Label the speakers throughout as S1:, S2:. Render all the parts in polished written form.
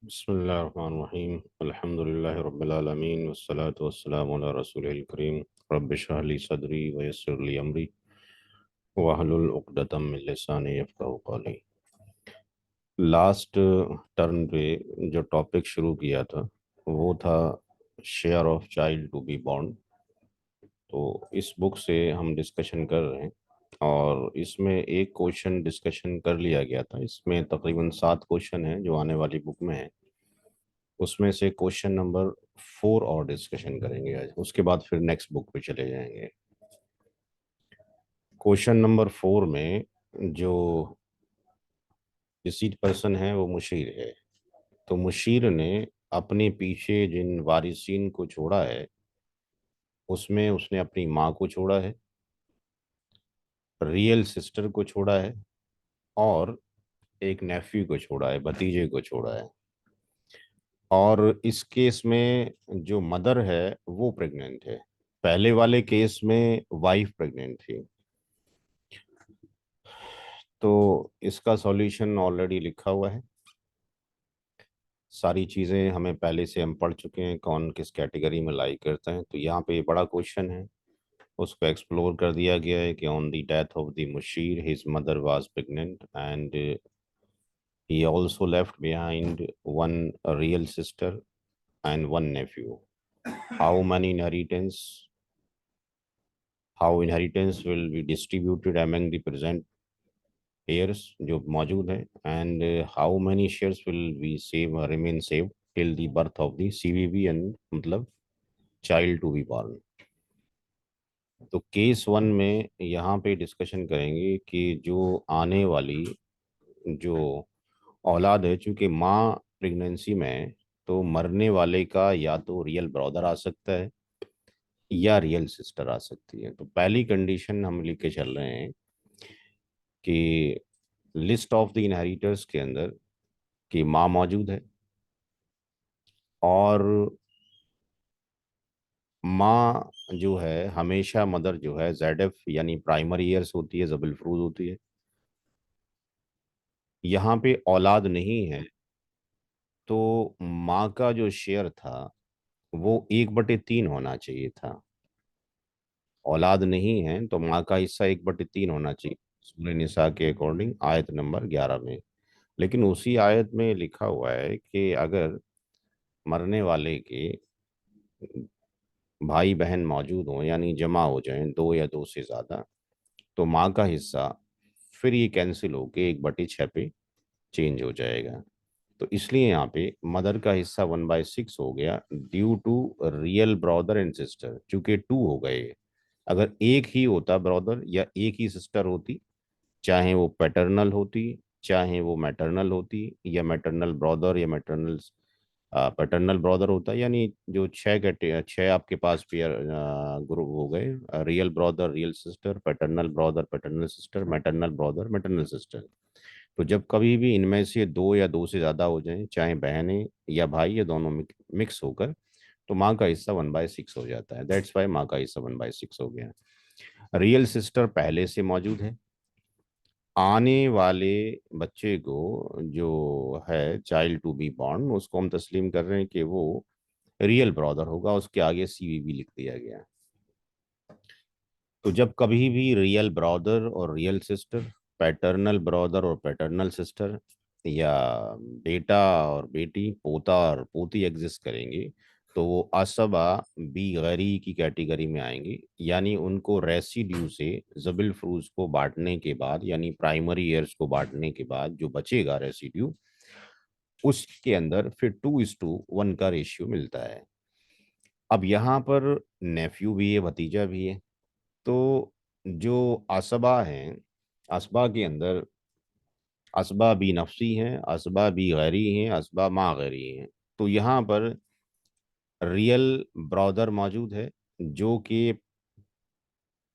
S1: बिस्मिल्लाहिर्रहमानिर्रहीम अल्हम्दुलिल्लाहि रब्बिल आलमीन वस्सलातु वस्सलामु अला रसूलिल करीम रब्बि इश्रह ली सदरी व यस्सिर ली अमरी वहलुल उक़दतम मिन लिसानी यफ़क़हू क़ौली। लास्ट टर्न पे जो टॉपिक शुरू किया था वो था share of child to be born. तो इस बुक से हम डिस्कशन कर रहे हैं और इसमें एक क्वेश्चन डिस्कशन कर लिया गया था। इसमें तकरीबन 7 क्वेश्चन हैं जो आने वाली बुक में है। उसमें से क्वेश्चन नंबर 4 और डिस्कशन करेंगे आज, उसके बाद फिर नेक्स्ट बुक पे चले जाएंगे। क्वेश्चन नंबर 4 में जो डिसीड पर्सन है वो मुशीर है। तो मुशीर ने अपने पीछे जिन वारिसीन को छोड़ा है उसमें उसने अपनी माँ को छोड़ा है, रियल सिस्टर को छोड़ा है और एक नेफ्यू को छोड़ा है, भतीजे को छोड़ा है। और इस केस में जो मदर है वो प्रेग्नेंट है। पहले वाले केस में वाइफ प्रेग्नेंट थी। तो इसका सॉल्यूशन ऑलरेडी लिखा हुआ है। सारी चीज़ें हमें पहले से हम पढ़ चुके हैं, कौन किस कैटेगरी में लाई करता है। तो यहाँ पे बड़ा क्वेश्चन है, उसको एक्सप्लोर कर दिया गया है कि on the death of the मुशीर his mother was pregnant and he also left behind one real sister and one nephew. How many inheritance how inheritance will be distributed among the present heirs जो मौजूद है, and how many shares will be save remain saved till the birth of the CVB and मतलब child to be born. तो case 1 में यहाँ पे discussion करेंगे कि जो आने वाली जो औलाद है, चूंकि माँ प्रेगनेंसी में है तो मरने वाले का या तो रियल ब्रदर आ सकता है या रियल सिस्टर आ सकती है। तो पहली कंडीशन हम लिख के चल रहे हैं कि लिस्ट ऑफ द इनहेरिटर्स के अंदर कि माँ मौजूद है और माँ जो है हमेशा मदर जो है जेड एफ यानी प्राइमरी ईयर्स होती है, जबल फ्रूज होती है। यहाँ पे औलाद नहीं है तो माँ का जो शेयर था वो 1/3 होना चाहिए था। औलाद नहीं है तो माँ का हिस्सा 1/3 होना चाहिए सूरह निसा के अकॉर्डिंग आयत नंबर 11 में। लेकिन उसी आयत में लिखा हुआ है कि अगर मरने वाले के भाई बहन मौजूद हों यानी जमा हो जाएं दो या दो से ज्यादा, तो माँ का हिस्सा फिर ये कैंसिल होके 1/6 पे चेंज हो जाएगा। तो इसलिए यहाँ पे मदर का हिस्सा 1/6 हो गया due to real brother and sister, चूंकि 2 हो गए। अगर एक ही होता ब्रदर या एक ही सिस्टर होती, चाहे वो पैटर्नल होती चाहे वो मैटरनल होती, या मैटरनल ब्रदर या मैटरनल पैटर्नल ब्रदर होता, यानी जो 6 आपके पास पेयर ग्रुप हो गए, real brother real sister, paternal brother paternal sister, maternal brother maternal sister. तो जब कभी भी इनमें से दो या दो से ज्यादा हो जाएं, चाहे बहनें या भाई या दोनों मिक्स होकर, तो माँ का हिस्सा 1/6 हो जाता है। दैट्स वाई माँ का हिस्सा 1/6 हो गया। रियल सिस्टर पहले से मौजूद है। आने वाले बच्चे को जो है चाइल्ड टू बी बॉर्न, उसको हम तस्लीम कर रहे हैं कि वो रियल ब्रदर होगा, उसके आगे सीवीबी लिख दिया गया। तो जब कभी भी रियल ब्रदर और रियल सिस्टर, पैटर्नल ब्रदर और पैटर्नल सिस्टर, या बेटा और बेटी, पोता और पोती एग्जिस्ट करेंगे, तो वो असबा बी गरी की कैटेगरी में आएंगे। यानी उनको रेसिड्यू से जबिल फ्रूज को बांटने के बाद, यानी प्राइमरी ईयर्स को बांटने के बाद जो बचेगा रेसिड्यू, उसके अंदर फिर 2:1 का रेशियो मिलता है। अब यहाँ पर नेफ्यू भी है, भतीजा भी है। तो जो असबा हैं, असबा के अंदर असबा भी नफसी हैं, असबा भी गैरी हैं, असबा मा गैरी हैं। तो यहाँ पर रियल ब्रदर मौजूद है जो कि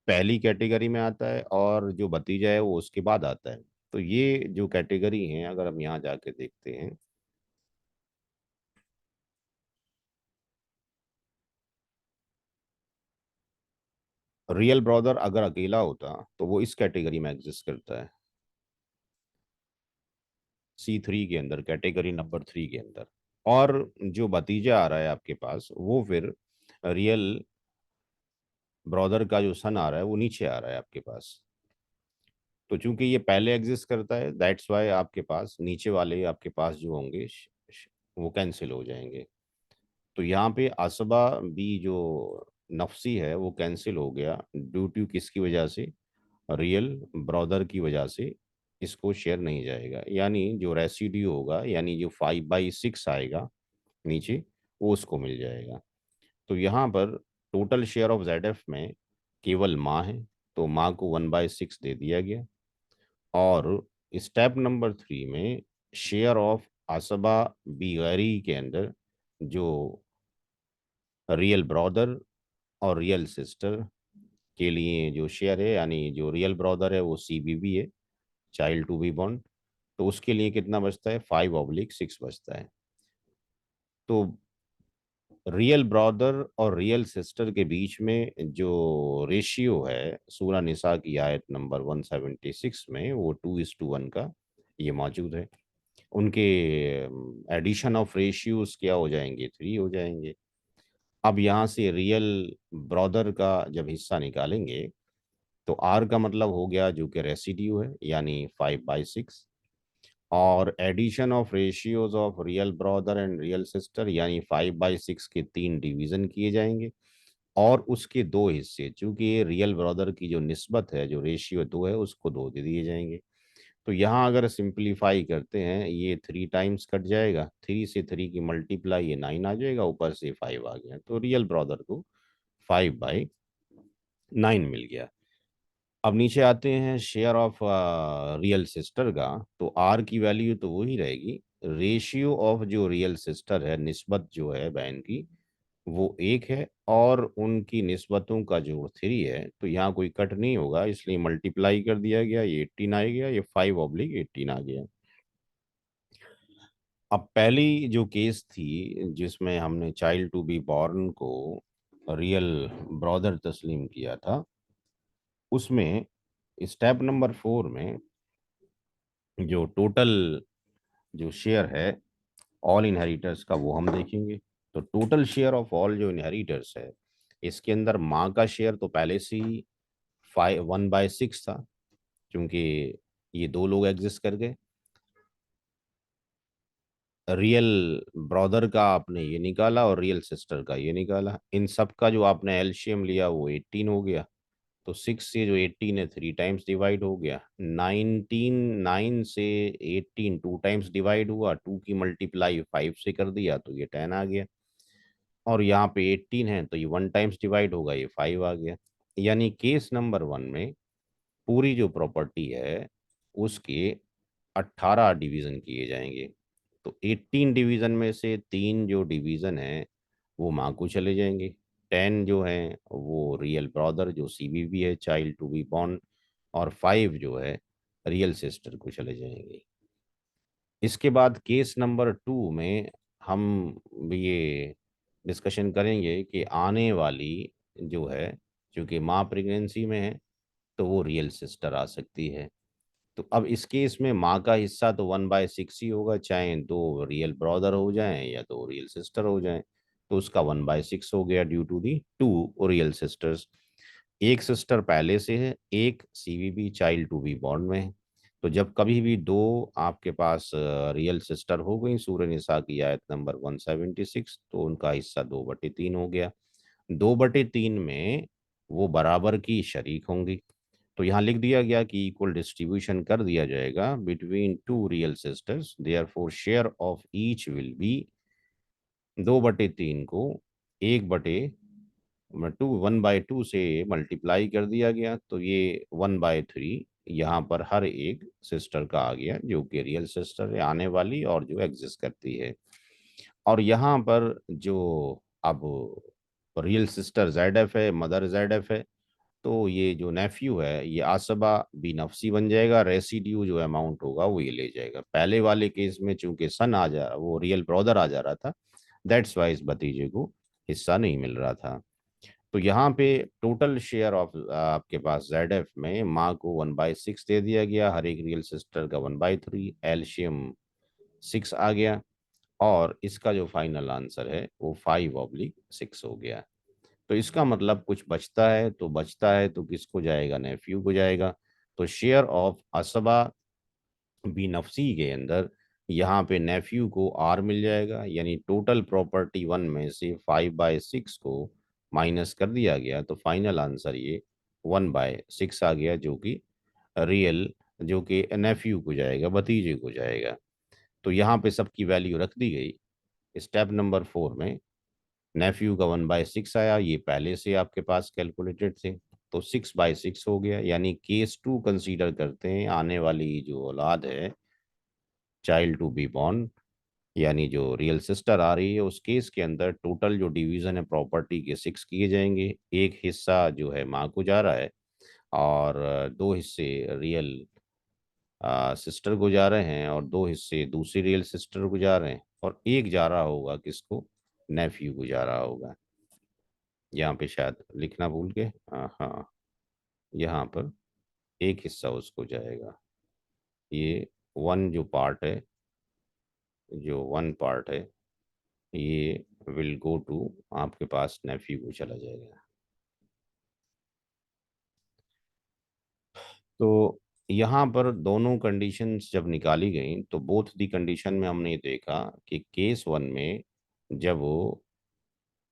S1: पहली कैटेगरी में आता है, और जो भतीजा है वो उसके बाद आता है। तो ये जो कैटेगरी है, अगर हम यहाँ जाके देखते हैं, रियल ब्रदर अगर अकेला होता तो वो इस कैटेगरी में एग्जिस्ट करता है, C3 के अंदर, कैटेगरी नंबर 3 के अंदर। और जो भतीजा आ रहा है आपके पास वो फिर रियल ब्रदर का जो सन आ रहा है वो नीचे आ रहा है आपके पास। तो चूंकि ये पहले एग्जिस्ट करता है, दैट्स वाई आपके पास नीचे वाले आपके पास जो होंगे वो कैंसिल हो जाएंगे। तो यहाँ पे असबा बी जो नफसी है वो कैंसिल हो गया ड्यू टू किसकी वजह से, रियल ब्रदर की वजह से इसको शेयर नहीं जाएगा। यानी जो रेसिड्यू होगा, यानी जो 5/6 आएगा नीचे, वो उसको मिल जाएगा। तो यहाँ पर total share of Z F में केवल माँ है, तो माँ को 1/6 दे दिया गया। और स्टेप नंबर 3 में शेयर ऑफ असबा बिगरी के अंदर जो रियल ब्रदर और रियल सिस्टर के लिए जो शेयर है, यानी जो रियल ब्रदर है वो CBB है, चाइल्ड टू बी बॉर्न, तो उसके लिए कितना बचता है, 5/6 बचता है। तो रियल ब्रदर और रियल सिस्टर के बीच में जो रेशियो है सूरा निसा की आयत नंबर 176 में, वो 2:1 का ये मौजूद है। उनके एडिशन ऑफ रेशियोज क्या हो जाएंगे, 3 हो जाएंगे। अब यहाँ से रियल ब्रदर का जब हिस्सा निकालेंगे तो आर का मतलब हो गया जो कि रेसिड्यू है, यानी 5/6। और addition of ratios of real brother and real sister, यानी 5/6 के 3 डिवीजन किए जाएंगे और उसके 2 हिस्से, चूंकि रियल ब्रदर की जो निस्बत है, जो रेशियो 2 है, उसको 2 दे दिए जाएंगे। तो यहाँ अगर सिंप्लीफाई करते हैं, ये 3 टाइम्स कट जाएगा, 3 से 3 की मल्टीप्लाई ये 9 आ जाएगा, ऊपर से 5 आ गया, तो रियल ब्रदर को 5/9 मिल गया। अब नीचे आते हैं शेयर ऑफ रियल सिस्टर का। तो आर की वैल्यू तो वही रहेगी, रेशियो ऑफ जो रियल सिस्टर है, निस्बत जो है बहन की, वो 1 है, और उनकी निस्बतों का जो 3 है, तो यहाँ कोई कट नहीं होगा, इसलिए मल्टीप्लाई कर दिया गया, ये 18 आ गया, ये 5/18 आ गया। अब पहली जो केस थी जिसमें हमने चाइल्ड टू बी बॉर्न को रियल ब्रदर तस्लीम किया था, उसमें स्टेप नंबर 4 में जो टोटल जो शेयर है ऑल इनहेरिटर्स का, वो हम देखेंगे। तो टोटल शेयर ऑफ ऑल जो इनहेरिटर्स है, इसके अंदर माँ का शेयर तो पहले से ही 1/6 था, क्योंकि ये 2 लोग एग्जिस्ट कर गए। रियल ब्रदर का आपने ये निकाला और रियल सिस्टर का ये निकाला, इन सब का जो आपने एलसीएम लिया वो 18 हो गया। तो 6 से जो 18 है 3 टाइम्स डिवाइड हो गया, 19 9 से 18 2 टाइम्स डिवाइड हुआ, 2 की मल्टीप्लाई 5 से कर दिया तो ये 10 आ गया। और यहाँ पे 18 है तो ये 1 टाइम्स डिवाइड होगा, ये 5 आ गया। यानी केस नंबर 1 में पूरी जो प्रॉपर्टी है उसके 18 डिवीजन किए जाएंगे। तो 18 डिवीजन में से 3 जो डिवीजन है वो माँ को चले जाएंगे, 10 जो है वो रियल ब्रदर जो CBB है, चाइल्ड टू बी बॉर्न, और 5 जो है रियल सिस्टर को चले जाएंगे। इसके बाद केस नंबर 2 में हम ये डिस्कशन करेंगे कि आने वाली जो है, क्योंकि माँ प्रेगनेंसी में है, तो वो रियल सिस्टर आ सकती है। तो अब इस केस में माँ का हिस्सा तो 1/6 ही होगा, चाहे 2 रियल ब्रदर हो जाएं या 2 रियल सिस्टर हो जाएं। तो उसका 1/6 हो गया due to the 2 real sisters. एक सिस्टर पहले से है, एक CBB child to be born में है। तो जब कभी भी 2 आपके पास रियल सिस्टर हो गई, सूरह निसा की आयत नंबर 176, तो उनका हिस्सा 2/3 हो गया। 2/3 में वो बराबर की शरीक होंगी। तो यहाँ लिख दिया गया कि इक्वल डिस्ट्रीब्यूशन कर दिया जाएगा between 2 real sisters, therefore share of each will be 2/3 को 1/2 से मल्टीप्लाई कर दिया गया, तो ये 1/3 यहाँ पर हर एक सिस्टर का आ गया, जो कि रियल सिस्टर है आने वाली और जो एग्जिस्ट करती है। और यहाँ पर जो अब रियल सिस्टर ZF है, मदर ZF है, तो ये जो नेफ्यू है ये आसबा भी नफसी बन जाएगा, रेसिड्यू जो अमाउंट होगा वो ये ले जाएगा। पहले वाले केस में चूंकि सन आ जा वो रियल ब्रदर आ जा रहा था, दैट्स वाइज भतीजे को हिस्सा नहीं मिल रहा था। तो यहाँ पे टोटल शेयर ऑफ आपके पास ZF में माँ को 1/6 दे दिया गया, हर एक रियल सिस्टर का 1/3, एल्शियम 6 आ गया। और इसका जो फाइनल आंसर है वो 5/6 हो गया। तो इसका मतलब कुछ बचता है, तो बचता है तो किसको जाएगा, नेफ्यू को जाएगा। तो शेयर ऑफ असबा बी नफसी के अंदर यहाँ पे नेफ्यू को आर मिल जाएगा, यानी टोटल प्रॉपर्टी वन में से 5/6 को माइनस कर दिया गया, तो फाइनल आंसर ये 1/6 आ गया, जो कि रियल, जो कि नेफ्यू को जाएगा, भतीजे को जाएगा। तो यहाँ पे सबकी वैल्यू रख दी गई। स्टेप नंबर 4 में नेफ्यू का 1/6 आया, ये पहले से आपके पास कैलकुलेटेड थे, तो 6/6 हो गया। यानी केस 2 कंसीडर करते हैं, आने वाली जो औलाद है, चाइल्ड टू बी बॉर्न, यानी जो रियल सिस्टर आ रही है, उस केस के अंदर टोटल जो डिवीजन है प्रॉपर्टी के 6 किए जाएंगे। एक हिस्सा जो है माँ को जा रहा है, और दो हिस्से रियल सिस्टर को जा रहे हैं, और दो हिस्से दूसरी रियल सिस्टर को जा रहे हैं, और एक जा रहा होगा किसको, नेफ्यू को जा रहा होगा। यहाँ पे शायद लिखना भूल गए, हाँ हाँ, यहाँ पर एक हिस्सा उसको जाएगा। ये वन जो पार्ट है, जो वन पार्ट है, ये विल गो टू आपके पास नेफ्यू को चला जाएगा। तो यहाँ पर दोनों कंडीशंस जब निकाली गई, तो बोथ दी कंडीशन में हमने देखा कि केस वन में जब वो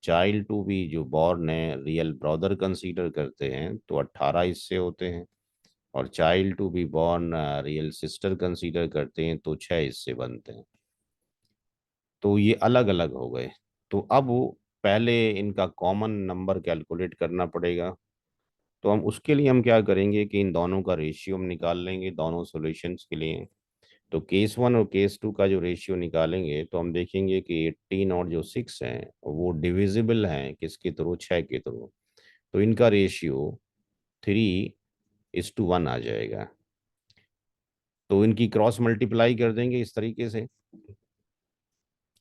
S1: चाइल्ड टू बी जो बॉर्न है रियल ब्रदर कंसीडर करते हैं, तो 18 हिस्से होते हैं, और child to be born real sister consider करते हैं तो 6 हिस्से बनते हैं। तो ये अलग अलग हो गए। तो अब वो पहले इनका कॉमन नंबर कैलकुलेट करना पड़ेगा। तो हम उसके लिए हम क्या करेंगे कि इन दोनों का रेशियो हम निकाल लेंगे दोनों सॉल्यूशंस के लिए। तो केस वन और केस टू का जो रेशियो निकालेंगे, तो हम देखेंगे कि 18 और जो 6 हैं वो डिविजिबल हैं किसके थ्रू, 6 के थ्रू। तो इनका रेशियो 3:1 आ जाएगा। तो इनकी क्रॉस मल्टीप्लाई कर देंगे इस तरीके से।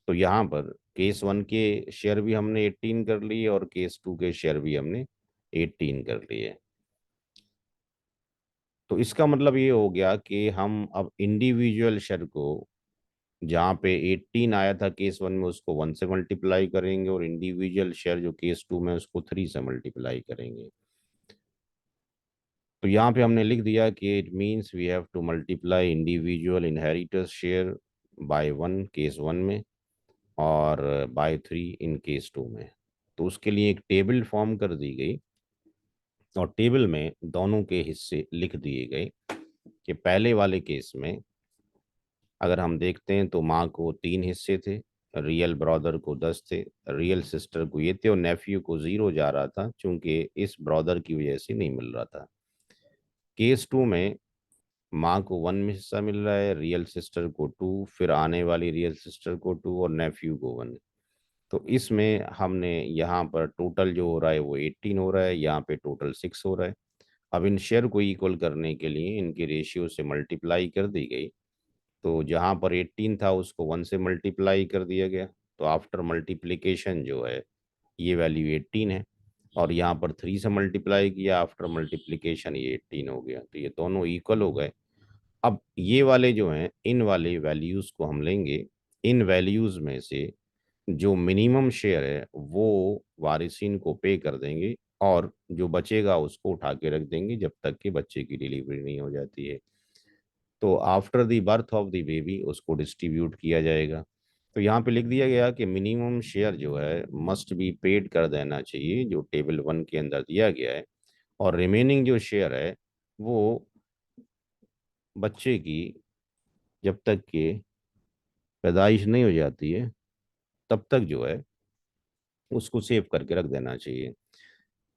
S1: तो यहाँ पर केस वन के शेयर भी हमने 18 कर लिए, और केस टू के शेयर भी हमने 18 कर लिए। तो इसका मतलब ये हो गया कि हम अब इंडिविजुअल शेयर को, जहाँ पे 18 आया था केस वन में, उसको 1 से मल्टीप्लाई करेंगे, और इंडिविजुअल शेयर जो केस टू में उसको 3 से मल्टीप्लाई करेंगे। तो यहाँ पे हमने लिख दिया कि it means we have to multiply individual inheritors share by 1 case one में, और बाय 3 इन केस टू में। तो उसके लिए एक टेबल फॉर्म कर दी गई, और टेबल में दोनों के हिस्से लिख दिए गए कि पहले वाले केस में अगर हम देखते हैं तो माँ को 3 हिस्से थे, रियल ब्रदर को 10 थे, रियल सिस्टर को ये थे, और नेफ्यू को 0 जा रहा था क्योंकि इस ब्रदर की वजह से नहीं मिल रहा था। केस टू में माँ को 1 में हिस्सा मिल रहा है, रियल सिस्टर को 2, फिर आने वाली रियल सिस्टर को 2, और नेफ्यू को 1। तो इसमें हमने यहाँ पर टोटल जो हो रहा है वो 18 हो रहा है, यहाँ पे टोटल 6 हो रहा है। अब इन शेयर को इक्वल करने के लिए इनके रेशियो से मल्टीप्लाई कर दी गई। तो जहाँ पर 18 था उसको 1 से मल्टीप्लाई कर दिया गया, तो आफ्टर मल्टीप्लिकेशन जो है ये वैल्यू 18 है, और यहाँ पर 3 से मल्टीप्लाई किया, आफ्टर मल्टीप्लिकेशन ये 18 हो गया, तो ये दोनों इक्वल हो गए। अब ये वाले जो हैं, इन वाले वैल्यूज को हम लेंगे, इन वैल्यूज में से जो मिनिमम शेयर है वो वारिसिन को पे कर देंगे, और जो बचेगा उसको उठा के रख देंगे जब तक कि बच्चे की डिलीवरी नहीं हो जाती है। तो after the birth of the baby उसको डिस्ट्रीब्यूट किया जाएगा। तो यहाँ पे लिख दिया गया कि मिनिमम शेयर जो है मस्ट बी पेड कर देना चाहिए, जो टेबल वन के अंदर दिया गया है, और रिमेनिंग जो शेयर है वो बच्चे की जब तक कि पैदाइश नहीं हो जाती है तब तक जो है उसको सेव करके रख देना चाहिए।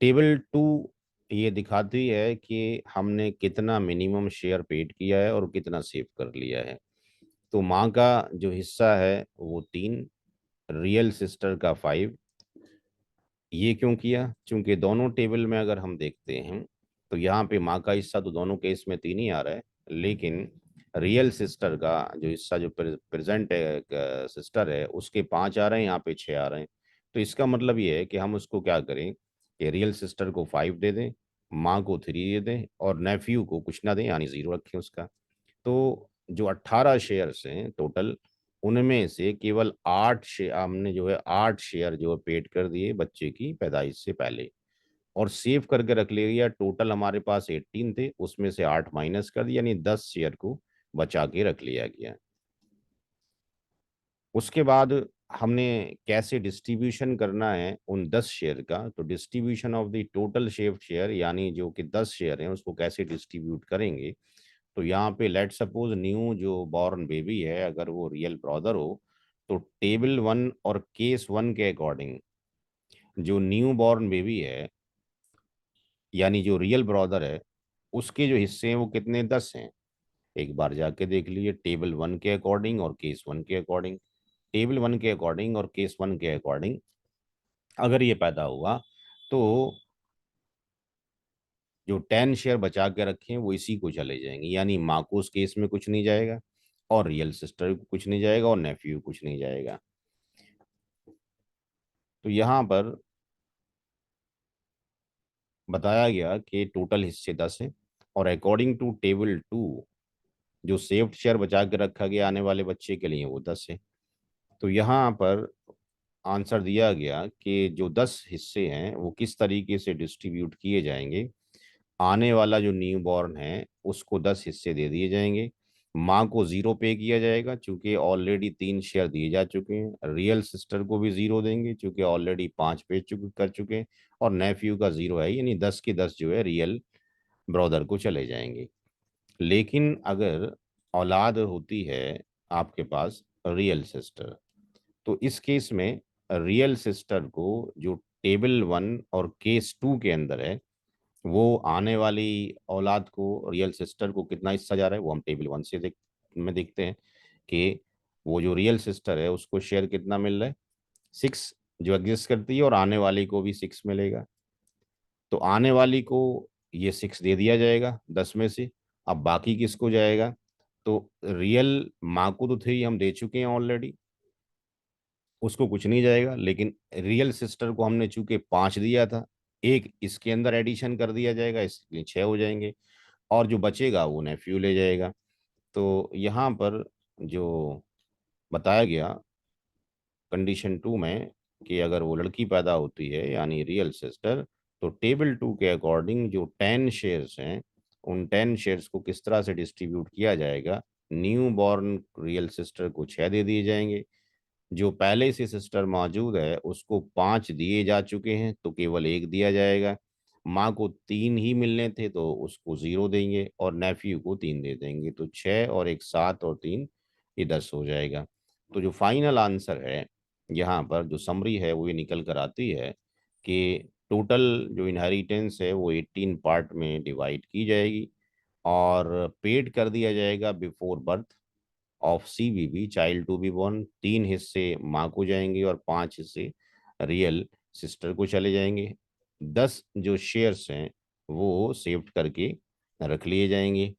S1: टेबल टू ये दिखाती है कि हमने कितना मिनिमम शेयर पेड किया है और कितना सेव कर लिया है। तो माँ का जो हिस्सा है वो 3, रियल सिस्टर का 5। ये क्यों किया, क्योंकि दोनों टेबल में अगर हम देखते हैं तो यहाँ पे माँ का हिस्सा तो दोनों केस में 3 ही आ रहा है, लेकिन रियल सिस्टर का जो हिस्सा जो प्रेजेंट है सिस्टर है उसके 5 आ रहे हैं, यहाँ पे 6 आ रहे हैं। तो इसका मतलब ये है कि हम उसको क्या करें कि रियल सिस्टर को 5 दे दें, माँ को 3 दे दें, और नेफ्यू को कुछ ना दें, यानी 0 रखें उसका। तो जो 18 शेयर्स हैं टोटल, उनमें से केवल 8 शेयर हमने जो है 8 शेयर जो है पेड कर दिए बच्चे की पैदाइश से पहले, और सेव करके रख लिया। टोटल हमारे पास 18 थे, उसमें से 8 माइनस कर दिया, यानी 10 शेयर को बचा के रख लिया गया। उसके बाद हमने कैसे डिस्ट्रीब्यूशन करना है उन 10 शेयर का, तो distribution of the total shaped share, यानी जो कि 10 शेयर हैं उसको कैसे डिस्ट्रीब्यूट करेंगे। तो यहाँ पे लेट सपोज न्यू जो बॉर्न बेबी है अगर वो रियल ब्रदर हो, तो टेबल 1 और केस 1 के अकॉर्डिंग जो न्यू बॉर्न बेबी है यानी जो रियल ब्रदर है उसके जो हिस्से हैं वो कितने, 10 हैं। एक बार जाके देख लीजिए टेबल 1 के अकॉर्डिंग और केस 1 के अकॉर्डिंग। टेबल 1 के अकॉर्डिंग और केस 1 के अकॉर्डिंग अगर ये पैदा हुआ तो जो 10 शेयर बचा के रखे हैं वो इसी को चले जाएंगे, यानी माँ को उस केस में कुछ नहीं जाएगा, और रियल सिस्टर को कुछ नहीं जाएगा, और नेफ्यू कुछ नहीं जाएगा। तो यहाँ पर बताया गया कि टोटल हिस्से 10 हैं, और अकॉर्डिंग टू टेबल 2 जो सेफ्ड शेयर बचा के रखा गया आने वाले बच्चे के लिए वो 10 है। तो यहाँ पर आंसर दिया गया कि जो 10 हिस्से हैं वो किस तरीके से डिस्ट्रीब्यूट किए जाएंगे। आने वाला जो न्यू बॉर्न है उसको 10 हिस्से दे दिए जाएंगे, माँ को 0 पे किया जाएगा चूंकि ऑलरेडी 3 शेयर दिए जा चुके हैं, रियल सिस्टर को भी 0 देंगे चूंकि ऑलरेडी 5 पे कर चुके हैं, और नेफ्यू का 0 है, यानी 10 के 10 जो है रियल ब्रदर को चले जाएंगे। लेकिन अगर औलाद होती है आपके पास रियल सिस्टर, तो इस केस में रियल सिस्टर को जो टेबल 1 और केस 2 के अंदर है वो आने वाली औलाद को रियल सिस्टर को कितना हिस्सा जा रहा है वो हम टेबल 1 से में देखते हैं कि वो जो रियल सिस्टर है उसको शेयर कितना मिल रहा है, 6 जो एग्जिस्ट करती है, और आने वाली को भी 6 मिलेगा। तो आने वाली को ये 6 दे दिया जाएगा 10 में से। अब बाकी किसको जाएगा, तो रियल माँ को तो 3 हम दे चुके हैं ऑलरेडी, उसको कुछ नहीं जाएगा, लेकिन रियल सिस्टर को हमने चूंकि 5 दिया था, एक इसके अंदर एडिशन कर दिया जाएगा, इसलिए 6 हो जाएंगे, और जो बचेगा वो नेफ्यू ले जाएगा। तो यहाँ पर जो बताया गया कंडीशन 2 में कि अगर वो लड़की पैदा होती है यानी रियल सिस्टर, तो टेबल 2 के अकॉर्डिंग जो 10 शेयर्स हैं उन 10 शेयर्स को किस तरह से डिस्ट्रीब्यूट किया जाएगा। न्यू बॉर्न रियल सिस्टर को 6 दे दिए जाएंगे, जो पहले से सिस्टर मौजूद है उसको 5 दिए जा चुके हैं तो केवल एक दिया जाएगा, माँ को 3 ही मिलने थे तो उसको 0 देंगे, और नेफ्यू को 3 दे देंगे, तो 6 और एक 7 और 3 ये 10 हो जाएगा। तो जो फाइनल आंसर है यहाँ पर जो समरी है वो ये निकल कर आती है कि टोटल जो इनहेरिटेंस है वो 18 पार्ट में डिवाइड की जाएगी, और पेड कर दिया जाएगा before birth of CBB child to be born. 3 हिस्से माँ को जाएंगे और 5 हिस्से रियल सिस्टर को चले जाएंगे। 10 जो शेयर्स हैं वो सेव करके रख लिए जाएंगे।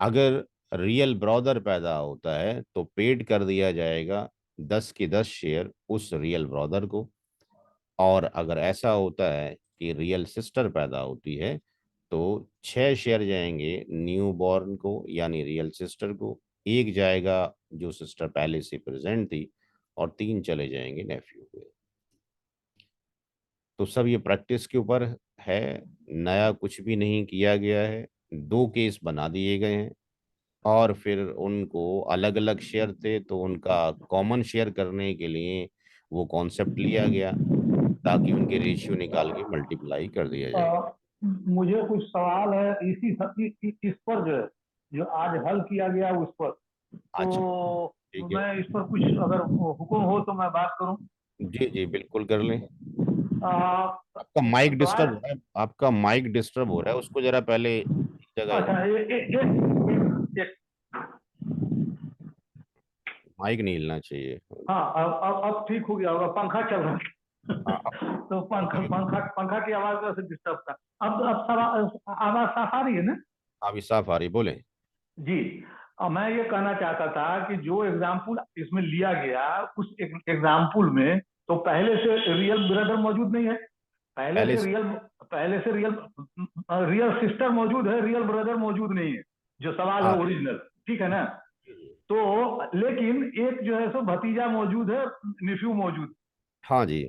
S1: अगर रियल ब्रदर पैदा होता है तो पेड कर दिया जाएगा 10 के 10 शेयर उस रियल ब्रदर को, और अगर ऐसा होता है कि रियल सिस्टर पैदा होती है तो 6 शेयर जाएंगे न्यू बॉर्न को यानी रियल सिस्टर को, एक जाएगा जो सिस्टर पहले से प्रेजेंट थी, और 3 चले जाएंगे नेफ्यू को। तो सब ये प्रैक्टिस के ऊपर है, नया कुछ भी नहीं किया गया है। 2 केस बना दिए गए हैं, और फिर उनको अलग अलग शेयर थे तो उनका कॉमन शेयर करने के लिए वो कॉन्सेप्ट लिया गया ताकि उनके रेशियो निकाल के मल्टीप्लाई कर दिया जाए।
S2: मुझे कुछ सवाल है इस पर जो है जो आज हल किया गया उस पर,
S1: अच्छा,
S2: तो
S1: ठीक है।
S2: मैं इस पर कुछ अगर हुक्म हो तो मैं बात करूं।
S1: जी जी बिल्कुल कर लें।
S2: आ,
S1: आपका माइक डिस्टर्ब
S2: सवाल।
S1: हो रहा है, आपका माइक डिस्टर्ब हो रहा है, उसको जरा पहले एक जगह,
S2: अच्छा, एक
S1: माइक नहीं हिलना चाहिए।
S2: हाँ, अब ठीक हो गया होगा, पंखा चल रहा है।
S1: हाँ
S2: तो पंखा पंखा पंखा की आवाज वजह से डिस्टर्ब था। अब आवाज साफ आ रही है ना?
S1: अभी साफ आ रही, बोले।
S2: जी। मैं ये कहना चाहता था कि जो एग्जाम्पल इसमें लिया गया उस एग्जाम्पल में तो पहले से रियल ब्रदर मौजूद नहीं है। पहले
S1: पहले
S2: से
S1: से
S2: रियल पहले से रियल रियल सिस्टर मौजूद है, रियल ब्रदर मौजूद नहीं है। जो सवाल है
S1: हाँ
S2: ओरिजिनल, ठीक है ना? तो लेकिन एक जो है सो भतीजा मौजूद है, निफ्यू मौजूद।
S1: हाँ जी।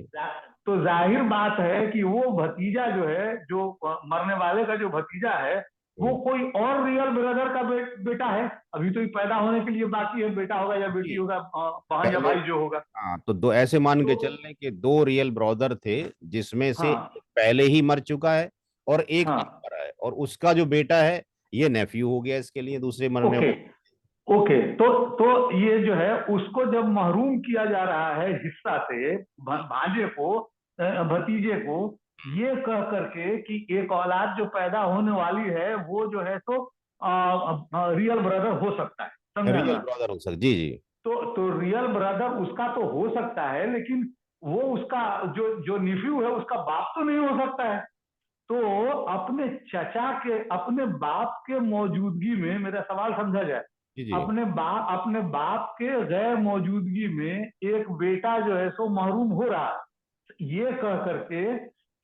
S2: तो जाहिर बात है कि वो भतीजा जो है, जो मरने वाले का जो भतीजा है, वो
S1: हम्म,
S2: कोई और रियल ब्रदर का बेटा है। अभी तो ये पैदा होने के लिए बाकी है, बेटा होगा या बेटी
S1: जी।
S2: होगा, बहन या
S1: पहले,
S2: भाई जो होगा।
S1: हाँ, तो दो ऐसे मान
S2: तो
S1: के चल रहे कि दो रियल ब्रदर थे, जिसमें से
S2: हाँ
S1: एक पहले ही मर चुका है और एक अब
S2: हाँ,
S1: मरा है, और उसका जो बेटा है ये नेफ्यू हो गया इसके लिए, दूसरे मरने
S2: ओके
S1: वाले।
S2: ओके। तो ये जो है उसको जब महरूम किया जा रहा है हिस्सा से, भांजे को, भतीजे को, ये कह करके कि एक औलाद जो पैदा होने वाली है वो जो है तो रियल ब्रदर हो सकता है, समझा
S1: रियल
S2: ना।
S1: ब्रदर हो सकता, जी जी।
S2: तो रियल ब्रदर उसका तो हो सकता है, लेकिन वो उसका जो जो निफ्यू है उसका बाप तो नहीं हो सकता है। तो अपने चचा के, अपने बाप के मौजूदगी में, मेरा सवाल समझा जाए,
S1: जी जी।
S2: अपने बाप के गैर मौजूदगी में एक बेटा जो है सो महरूम हो रहा है, ये कह करके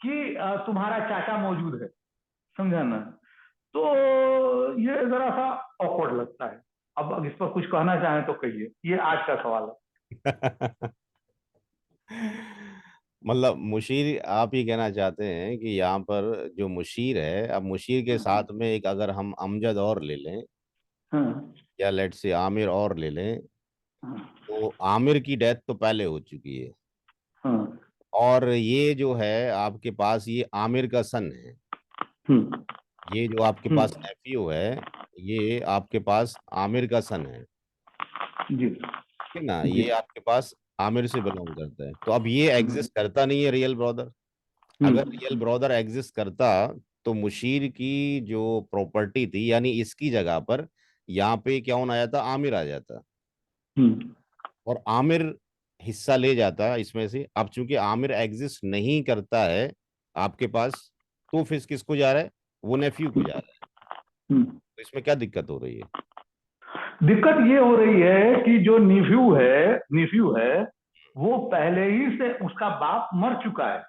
S2: कि तुम्हारा चाचा मौजूद है, समझा ना। तो ये जरा सा ऑकवर्ड लगता है। अब इस पर कुछ कहना चाहें तो कहिए, ये आज का सवाल है।
S1: मतलब मुशीर, आप ये कहना चाहते हैं कि यहाँ पर जो मुशीर है, अब मुशीर के
S2: हाँ
S1: साथ में एक अगर हम अमजद और ले लें,
S2: हाँ
S1: या लेट से आमिर और ले लें,
S2: हाँ
S1: तो आमिर की डेथ तो पहले हो चुकी है,
S2: हाँ,
S1: और ये जो है आपके पास ये आमिर का सन है,
S2: हम्म
S1: ये जो आपके
S2: हम्म,
S1: पास नेफ्यू है, ये आपके पास आमिर का सन है,
S2: जी
S1: ठीक है ना,
S2: जी,
S1: ये आपके पास आमिर से बिलोंग करता है। तो अब ये
S2: हम्म
S1: एग्जिस्ट करता नहीं है रियल ब्रदर। अगर
S2: हम्म
S1: रियल ब्रदर एग्जिस्ट करता, तो मुशीर की जो प्रॉपर्टी थी, यानी इसकी जगह पर यहाँ पे क्या होना आ जाता, आमिर आ जाता,
S2: हम्म,
S1: और आमिर हिस्सा ले जाता इसमें से। अब चूंकि आमिर एग्जिस्ट नहीं करता है आपके पास, तो फिर किसको जा रहा है, वो नेफ्यू को जा रहा है।
S2: हम्म।
S1: तो इसमें क्या दिक्कत हो रही है?
S2: दिक्कत ये हो रही है कि जो निफ्यू है वो पहले ही से उसका बाप मर चुका है।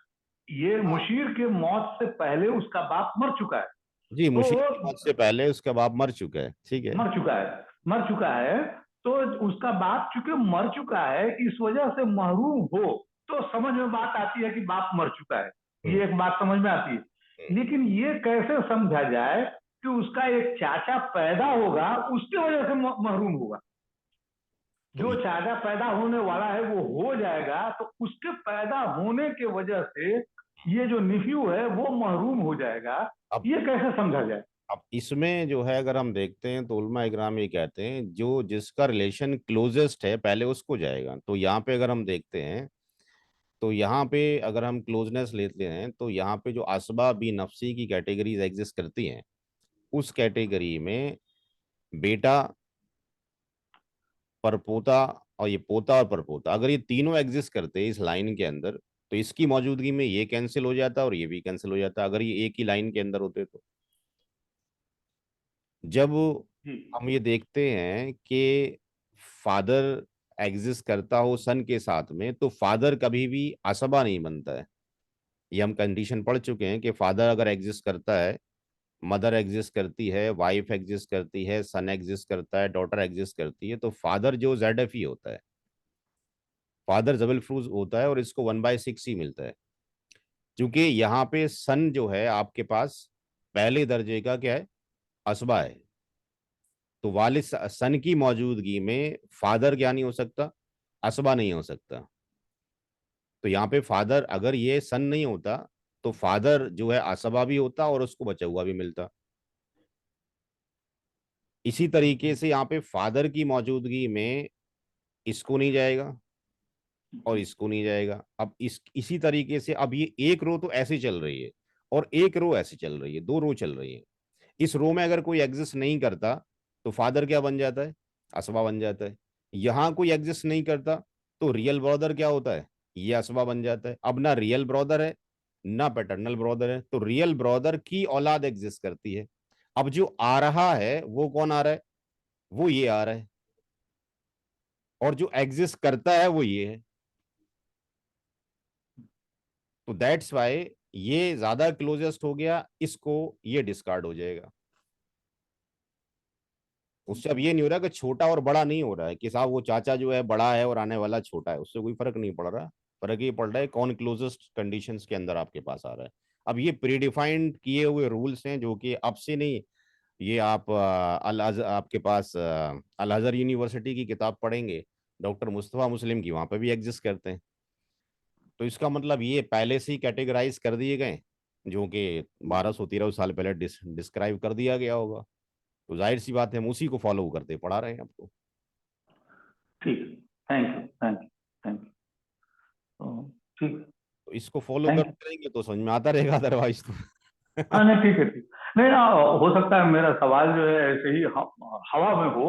S2: ये
S1: हाँ
S2: मुशीर के मौत से पहले उसका बाप मर चुका है।
S1: जी,
S2: तो
S1: मुशीर की मौत से पहले उसका बाप मर चुका है, ठीक है।
S2: मर चुका है। तो उसका बाप चूंकि मर चुका है, इस वजह से महरूम हो, तो समझ में बात आती है कि बाप मर चुका है।
S1: हम्म
S2: ये एक बात समझ में आती है।
S1: हम्म,
S2: लेकिन ये कैसे समझा जाए कि उसका एक चाचा पैदा होगा, उसकी वजह से महरूम होगा।
S1: तो
S2: जो चाचा पैदा होने वाला है वो हो जाएगा, तो उसके पैदा होने के वजह से ये जो निफ्यू है वो महरूम हो जाएगा।
S1: अब
S2: ये कैसे समझा जाए?
S1: अब इसमें जो है अगर हम देखते हैं तो उलमा इकराम ये कहते हैं जो जिसका रिलेशन क्लोजेस्ट है पहले उसको जाएगा। तो यहाँ पे अगर हम देखते हैं, तो यहाँ पे अगर हम क्लोजनेस लेते हैं, तो यहाँ पे जो असबा बी नफसी की कैटेगरीज एग्जिस्ट करती हैं, उस कैटेगरी में बेटा, परपोता, और ये पोता और परपोता, अगर ये तीनों एग्जिस्ट करते हैं इस लाइन के अंदर, तो इसकी मौजूदगी में ये कैंसिल हो जाता और ये भी कैंसिल हो जाता अगर ये एक ही लाइन के अंदर होते तो। जब
S2: जी
S1: हम ये देखते हैं कि फादर एग्जिस्ट करता हो सन के साथ में, तो फादर कभी भी असबा नहीं बनता है। ये हम कंडीशन पढ़ चुके हैं कि फादर अगर एग्जिस्ट करता है, मदर एग्जिस्ट करती है, वाइफ एग्जिस्ट करती है, सन एग्जिस्ट करता है, डॉटर एग्जिस्ट करती है, तो फादर जो जेड एफ ही होता है, फादर जबल फ्रूज होता है, और इसको 1/6 ही मिलता है। क्योंकि यहाँ पे सन जो है आपके पास पहले दर्जे का क्या है, असबा है। तो वालिद सन की मौजूदगी में फादर क्या नहीं हो सकता, असबा नहीं हो सकता। तो यहाँ पे फादर, अगर ये सन नहीं होता, तो फादर जो है असबा भी होता और उसको बचा हुआ भी मिलता। इसी तरीके से यहाँ पे फादर की मौजूदगी में इसको नहीं जाएगा और इसको नहीं जाएगा। अब इसी तरीके से अब ये एक रो तो ऐसे चल रही है, और एक रो ऐसे चल रही है, दो रो चल रही है। इस रो में अगर कोई एग्जिस्ट नहीं करता, तो फादर क्या बन जाता है, असबा बन जाता है। यहां कोई एग्जिस्ट नहीं करता, तो रियल ब्रदर क्या होता है, ये असबा बन जाता है। अब ना रियल ब्रदर है, ना पैटर्नल ब्रदर है, तो रियल ब्रदर की औलाद एग्जिस्ट करती है। अब जो आ रहा है वो कौन आ रहा है, वो ये आ रहा है, और जो एग्जिस्ट करता है वो ये है। तो दैट्स वाई ये ज्यादा क्लोजेस्ट हो गया, इसको ये डिस्कार्ड हो जाएगा। उससे अब ये नहीं हो रहा कि छोटा और बड़ा नहीं हो रहा है कि साहब वो चाचा जो है बड़ा है और आने वाला छोटा है, उससे कोई फर्क नहीं पड़ रहा। फर्क ये पड़ रहा है कौन क्लोजेस्ट कंडीशंस के अंदर आपके पास आ रहा है। अब ये प्रीडिफाइंड किए हुए रूल्स हैं जो कि अब से नहीं, ये आप आपके पास अल अजहर यूनिवर्सिटी की किताब पढ़ेंगे, डॉक्टर मुस्तफा मुस्लिम की, वहां पे भी एग्जिस्ट करते हैं। तो इसका मतलब ये पहले से ही कैटेगराइज कर दिए गए, जो कि 1200-1300 साल पहले डिस्क्राइब कर दिया गया होगा। तो जाहिर सी बात है हम उसी को फॉलो करते पढ़ा रहे हैं आपको।
S2: ठीक है। Thank you, thank you, thank you. तो ठीक।
S1: तो इसको फॉलो
S2: थैंक
S1: कर
S2: यू।
S1: करेंगे तो समझ में आता रहेगा, अदरवाइज तो
S2: हाँ नहीं, ठीक है, ठीक। नहीं, हो सकता है मेरा सवाल जो है ऐसे ही हवा में हो।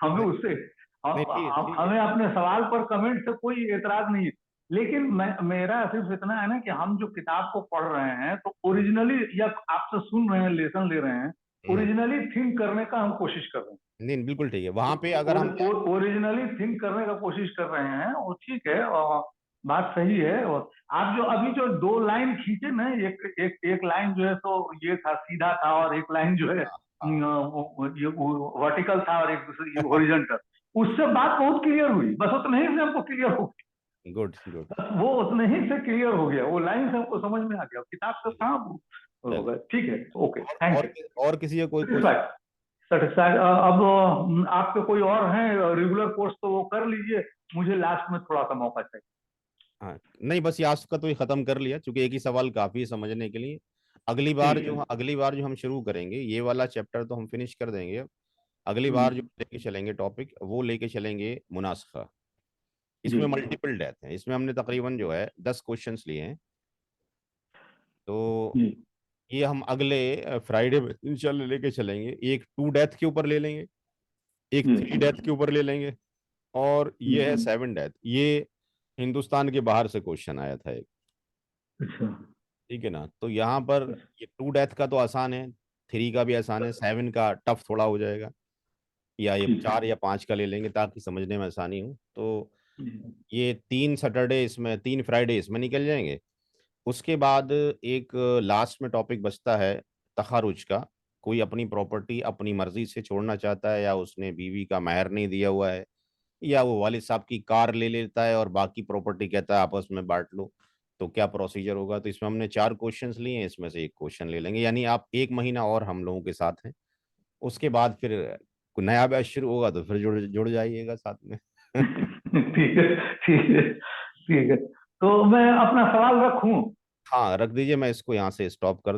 S2: हमें
S1: नहीं
S2: उससे
S1: नहीं, ठीक ठीक है।
S2: हमें अपने सवाल पर कमेंट से कोई एतराज नहीं है। लेकिन मेरा सिर्फ इतना है ना कि हम जो किताब को पढ़ रहे हैं तो ओरिजिनली, या आपसे सुन रहे हैं, लेसन ले रहे हैं,
S1: हम्म,
S2: ओरिजिनली थिंक करने का हम कोशिश कर रहे हैं।
S1: नहीं बिल्कुल ठीक है, वहां पे अगर हम
S2: ओरिजिनली थिंक करने का कोशिश कर रहे हैं, और ठीक है, और बात सही है। और आप जो अभी जो दो लाइन खींचे ना, एक लाइन जो है तो ये था, सीधा था, और एक लाइन जो है
S1: हाँ हाँ
S2: ये वर्टिकल था, और एक हॉरिजॉन्टल। उससे बात बहुत क्लियर हुई, बस उतना ही से हमको क्लियर हो गया।
S1: Good good.
S2: बस वो उतने ही से क्लियर हो गया, वो लाइन से हमको समझ में आ गया, किताब से कहाँ
S1: चलिए,
S2: होगा। ठीक है, ओके,
S1: और
S2: थैंक
S1: और
S2: यू।
S1: और किसी का कोई क्वेश्चन?
S2: Satisfied, satisfied. अब आपके कोई और हैं रेगुलर कोर्स, तो वो कर लीजिए। मुझे लास्ट में थोड़ा सा मौका चाहिए।
S1: हाँ नहीं, बस ये आज का तो ये खत्म कर लिया, क्योंकि एक ही सवाल काफी है समझने के लिए।
S2: ठीक है।
S1: अगली बार जो हम शुरू करेंगे ये वाला चैप्टर तो हम फिनिश कर देंगे। अगली बार जो
S2: हम्म,
S1: लेके चलेंगे टॉपिक, वो लेके चलेंगे मुनासखा।
S2: जी।
S1: इसमें मल्टीपल डेथ है, इसमें हमने तकरीबन जो है 10 क्वेश्चंस लिए हैं। तो
S2: जी।
S1: ये हम अगले फ्राइडे में इंशाल्लाह लेके चलेंगे। एक 2 डेथ के ऊपर ले लेंगे, एक
S2: जी।
S1: 3 डेथ के ऊपर ले लेंगे, और ये है
S2: हम्म,
S1: 7 डेथ। ये हिंदुस्तान के बाहर से क्वेश्चन आया था एक।
S2: अच्छा।
S1: ठीक है ना, तो यहाँ पर ये 2 डेथ का तो आसान है, 3 का भी आसान है, 7 का टफ थोड़ा हो जाएगा। या ये
S2: ठीक है।
S1: 4 या 5 का ले लेंगे ताकि समझने में आसानी हो। तो
S2: हम्म,
S1: ये 3 सैटरडे इसमें, 3 फ्राइडे इसमें निकल जाएंगे। उसके बाद एक लास्ट में टॉपिक बचता है तखारुज का। कोई अपनी प्रॉपर्टी अपनी मर्जी से छोड़ना चाहता है, या उसने बीवी का महर नहीं दिया हुआ है, या वो वालिद साहब की कार ले लेता है और बाकी प्रॉपर्टी कहता है आपस में बांट लो, तो क्या प्रोसीजर होगा। तो इसमें हमने 4 क्वेश्चंस लिए हैं, इसमें से एक क्वेश्चन ले लेंगे। यानी आप 1 महीना और हम लोगों के साथ हैं, उसके बाद फिर कोई नया बैच शुरू होगा तो फिर जुड़ जुड़ जाइएगा साथ में।
S2: ठीक है, ठीक है, ठीक है। तो मैं अपना सवाल रखूं?
S1: हाँ रख दीजिए, मैं इसको यहाँ से स्टॉप कर